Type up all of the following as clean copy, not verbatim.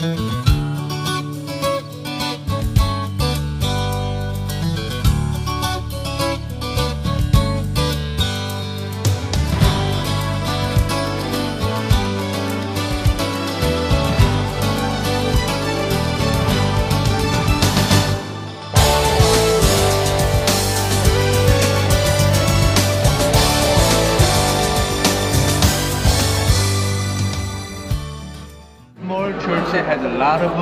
Small church has a lot of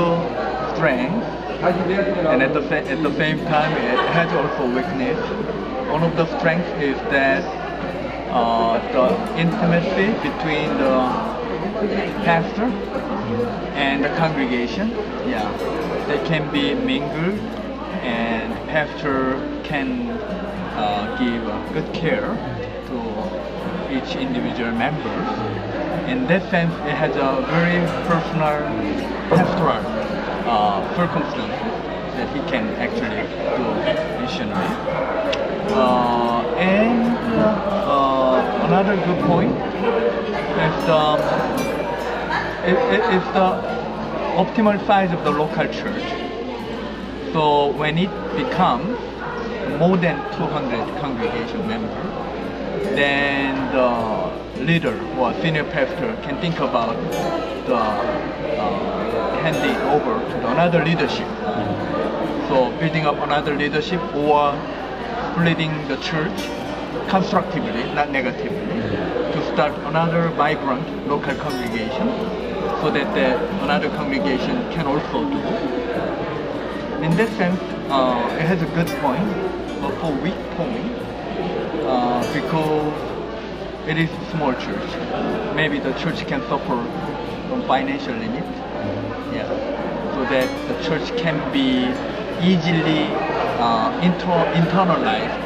strength, and at the same time it has also weakness. One of the strengths is that the intimacy between the pastor and the congregation. Yeah, they can be mingled, and pastor can give good care to each individual members. In that sense, it has a very personal pastoral circumstance that he can actually do missionary. And another good point is it's the optimal size of the local church. So when it becomes more than 200 congregation members, then the leader or senior pastor can think about the handing over to another leadership. So building up another leadership or splitting the church constructively, not negatively, to start another vibrant local congregation so that another congregation can also do. In that sense, it has a good point, but for weak point, because it is a small church. Maybe the church can suffer from financial limit. Yeah. So that the church can be easily internalized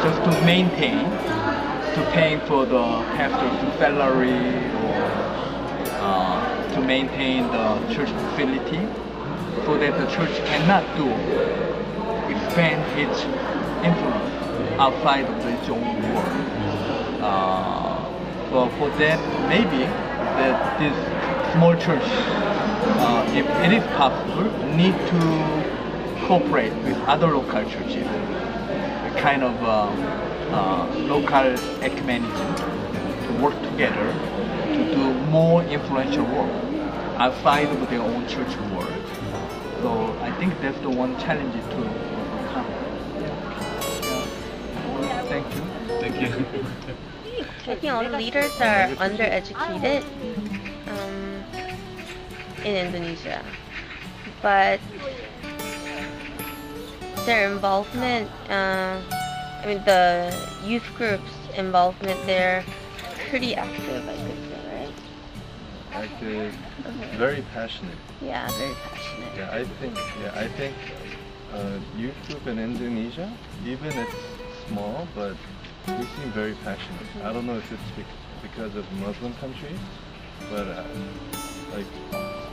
just to maintain, to paying for the pastor's salary or to maintain the church facility, so that the church cannot expand its influence outside of its own world. So for that, maybe that this small church, if it is possible, need to cooperate with other local churches, a kind of local ecumenism, to work together to do more influential work outside of their own church world. So I think that's the one challenge to overcome. Thank you. Thank you. I think all leaders are undereducated in Indonesia, but their involvement, the youth groups involvement, they're pretty active, I could say, right? Active, very passionate. Yeah, very passionate. Yeah, I think youth group in Indonesia, even it's small, but we seem very passionate. I don't know if it's because of Muslim countries, but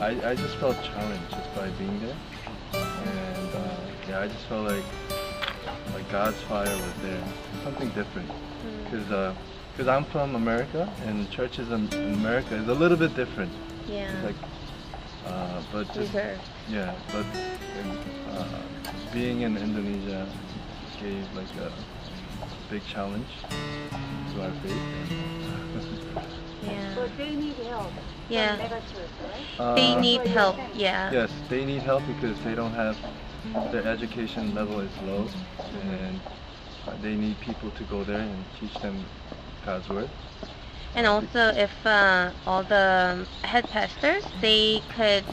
I just felt challenged just by being there, and I just felt like God's fire was there, something different. Because I'm from America, and churches in America is a little bit different. Yeah. But just reserved. Being in Indonesia gave a big challenge to our faith. Yeah. So they need help. Yeah. Mega church, right? They need help. Yeah. Yes, they need help because they don't have, their education level is low, and they need people to go there and teach them God's word. And also, if all the head pastors, they could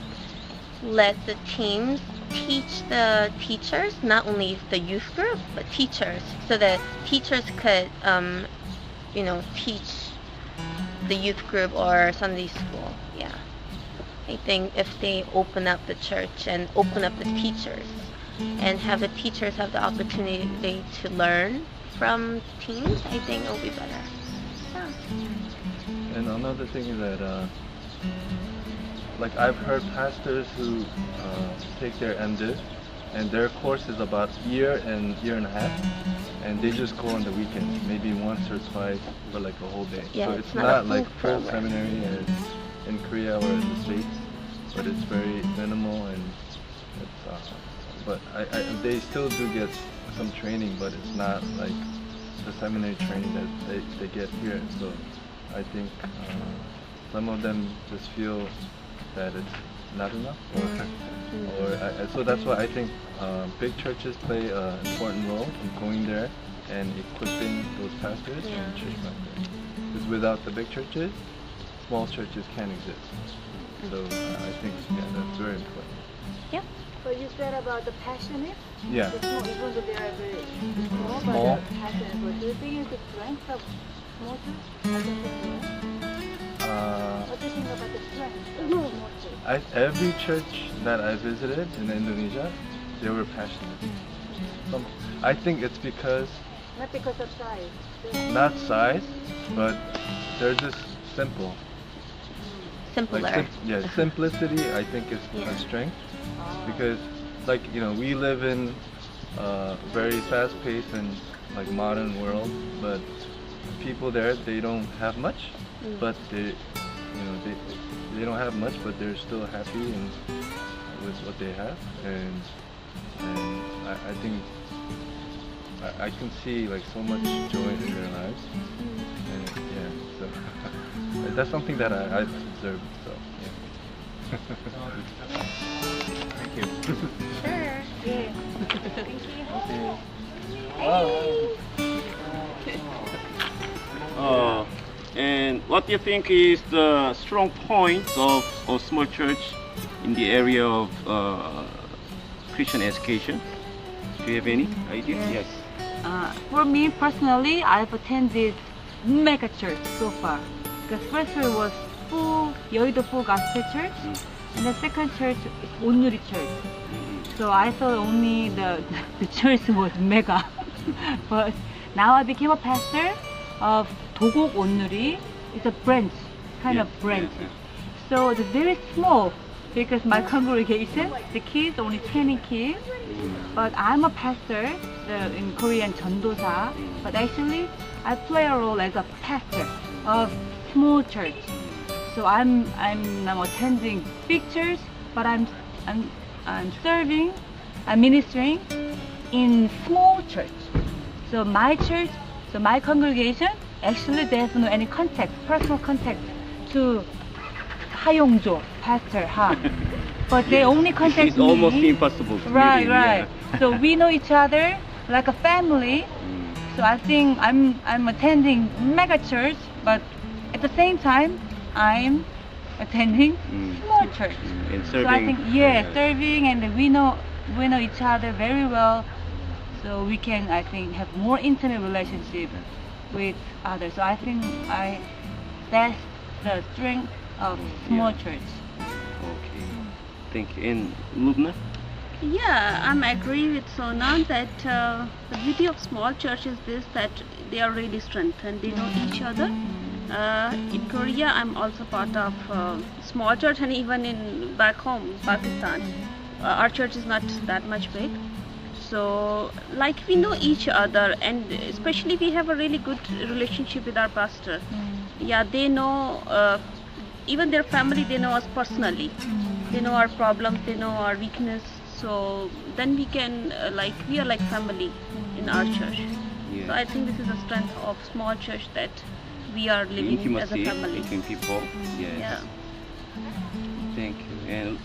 let the teams teach the teachers, not only the youth group, but teachers, so that teachers could, teach the youth group or Sunday school. Yeah. I think if they open up the church and open up the teachers and have the teachers have the opportunity to learn from teens, I think it'll be better. Yeah. And another thing is that, I've heard pastors who take their MDiv, and their course is about year and a half, and they just go on the weekends, maybe once or twice for a whole day. Yeah, so it's not like full seminary as in Korea or in the States. but it's very minimal and it's, but they still do get some training, but it's not like the seminary training that they get here. So I think some of them just feel that it's not enough, so that's why I think big churches play an important role in going there and equipping those pastors and church members. Because without the big churches, small churches can't exist. So I think that's very important. Yeah. So you said about the passionate? Yeah. The small, even though they are very small, Small. but passionate. But do you think it's the strength of small church? What do you think about the strength of small church? Every church that I visited in Indonesia, they were passionate. I think it's because, Not because of size. not size, but they're just simple. Simpler. Like, simplicity I think is Yeah. a strength. Because like, we live in a very fast-paced and like modern world, but people there, they don't have much, but they don't have much, but they're still happy with what they have, and I think I can see like so much joy in their lives, and yeah, so that's something that I observed. So yeah. Thank you. Sure. Yeah. Thank you. And what do you think is the strong points of a small church in the area of Christian education? Do you have any idea? Yes. For me personally, I've attended mega church so far. The first church was Yeouido Full Gospel Church, and the second church is Onnuri Church. So I thought only the church was mega, but now I became a pastor of Dogok Onnuri. It's a branch, kind of branch. So it's very small because my congregation, the kids, only 20 kids. But I'm a pastor in Korean 전도사. But actually, I play a role as a pastor of small church. So I'm now attending big church, but I'm serving, I'm ministering in small church. So my church, so my congregation, actually they have no any contact, personal contact to Ha Yong-jo, Pastor Ha. But they only contact It's me. almost impossible. To Right, really, right. yeah. So we know each other like a family. So I think I'm attending mega church, but at the same time I'm attending small church. And So I think serving, and we know each other very well. So we can, I think, have more intimate relationship with others. So I think that's the strength of small church. Okay. Thank you. And Lubna? Yeah, I'm agree with Sona that the beauty of small church is this, that they are really strengthened. They know each other. In Korea, I'm also part of small church, and even in back home, Pakistan, our church is not that much big. So, like, we know each other, and especially we have a really good relationship with our pastor. Yeah, they know, even their family, they know us personally. They know our problems, they know our weakness. So then we can, we are like family in our church. Yes. So I think this is a strength of small church, that we are The living as a intimacy family. between people. Yes. Yeah. Thank you. And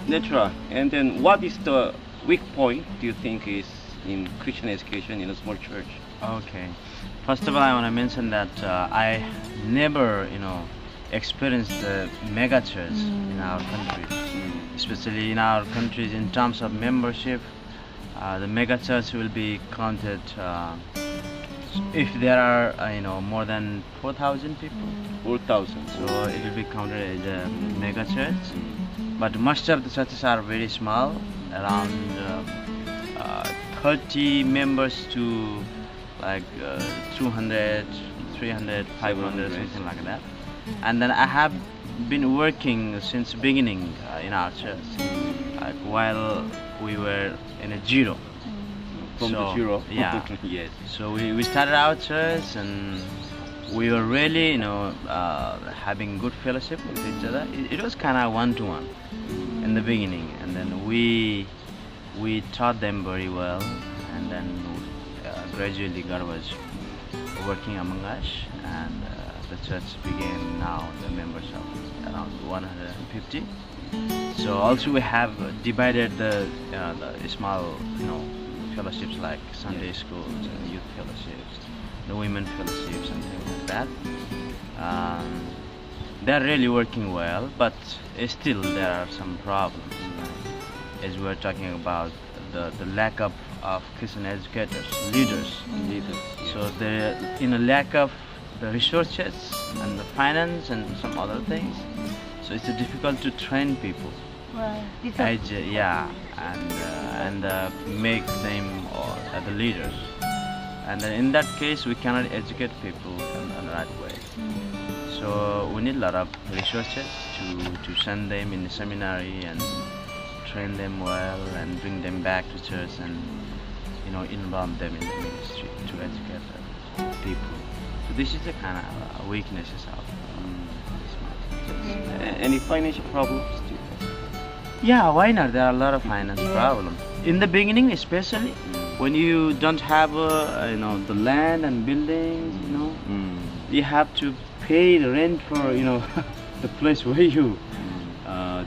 Netra, and then what is the weak point do you think is in Christian education in a small church? Okay. First of all, I want to mention that I never, experienced the mega church in our country. Especially in our countries, in terms of membership, the mega church will be counted if there are, more than 4,000 people. 4,000. So it will be counted as a mega church. But most of the churches are very small, around 30 members to like 200, 300, 500, something like that. And then I have been working since beginning in our church, like while we were in a zero. From the zero? Yeah. Yes. So we started our church, and we were really, having good fellowship with each other. It was kind of one-to-one. in the beginning, and then we taught them very well, and then gradually God was working among us, and the church began now the members of around 150. So also we have divided the small fellowships like Sunday schools and youth fellowships, the women fellowships and things like that. They're really working well, but still there are some problems. As we're talking about the lack of Christian educators, leaders. So there in a lack of the resources and the finance and some other things. So it's difficult to train people. Right. And make them the leaders. And in that case, we cannot educate people in the right way. So we need a lot of resources to send them in the seminary and train them well and bring them back to church and involve them in the ministry to educate the people. So this is the kind of weaknesses of this. Any financial problems too? Yeah, why not? There are a lot of finance problems. In the beginning, especially when you don't have the land and buildings, you have to pay the rent for the place where you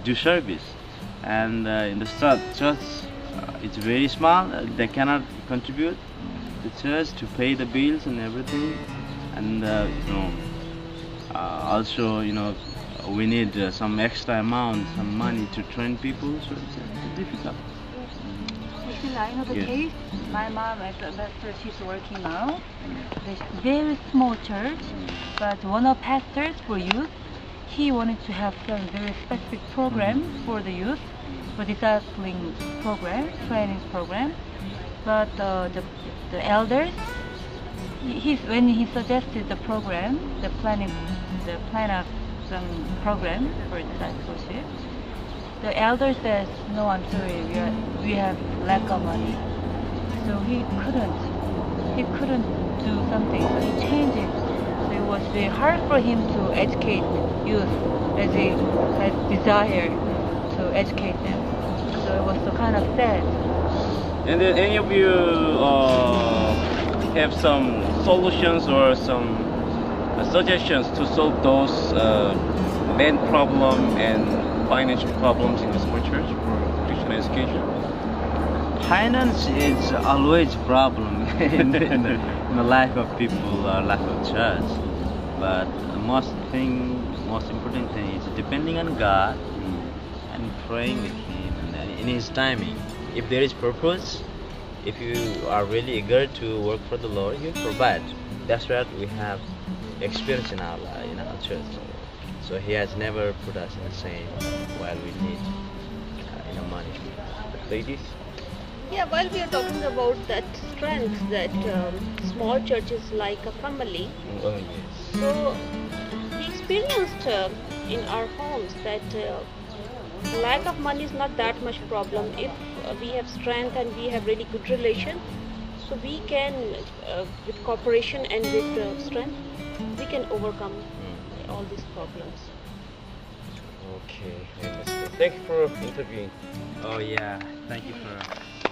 do service. And in the church, it's very small. They cannot contribute to church to pay the bills and everything. And also we need some extra amount, some money to train people. So it's difficult. Actually, I know the Yes. case. My mom at the church she's working now. There's a very small church, but one of pastors for youth, he wanted to have some very specific program for the youth, for discipling program, training program. But the elders, when he suggested the program, the plan of some program for discipleship, the elder says, "No, I'm sorry, we have lack of money." So he couldn't do something. So he changed it. So it was very hard for him to educate youth as he had desire to educate them. So it was so kind of sad. And then any of you have some solutions or some suggestions to solve those land problem and financial problems in the small church for Christian education? Finance is always a problem in the life of people or life of church. But the most important thing is depending on God and praying with Him and in His timing. If there is purpose, if you are really eager to work for the Lord, He will provide. That's what we have experienced in our church. So He has never put us in the same while we need money. Ladies? Yeah, while we are talking about that strength that small church is like a family, Oh yes. so we experienced in our homes that lack of money is not that much problem. If we have strength and we have really good relation, so we can, with cooperation and with strength, we can overcome all these problems. Okay, I understand. Thank you for interviewing. Oh yeah, thank you for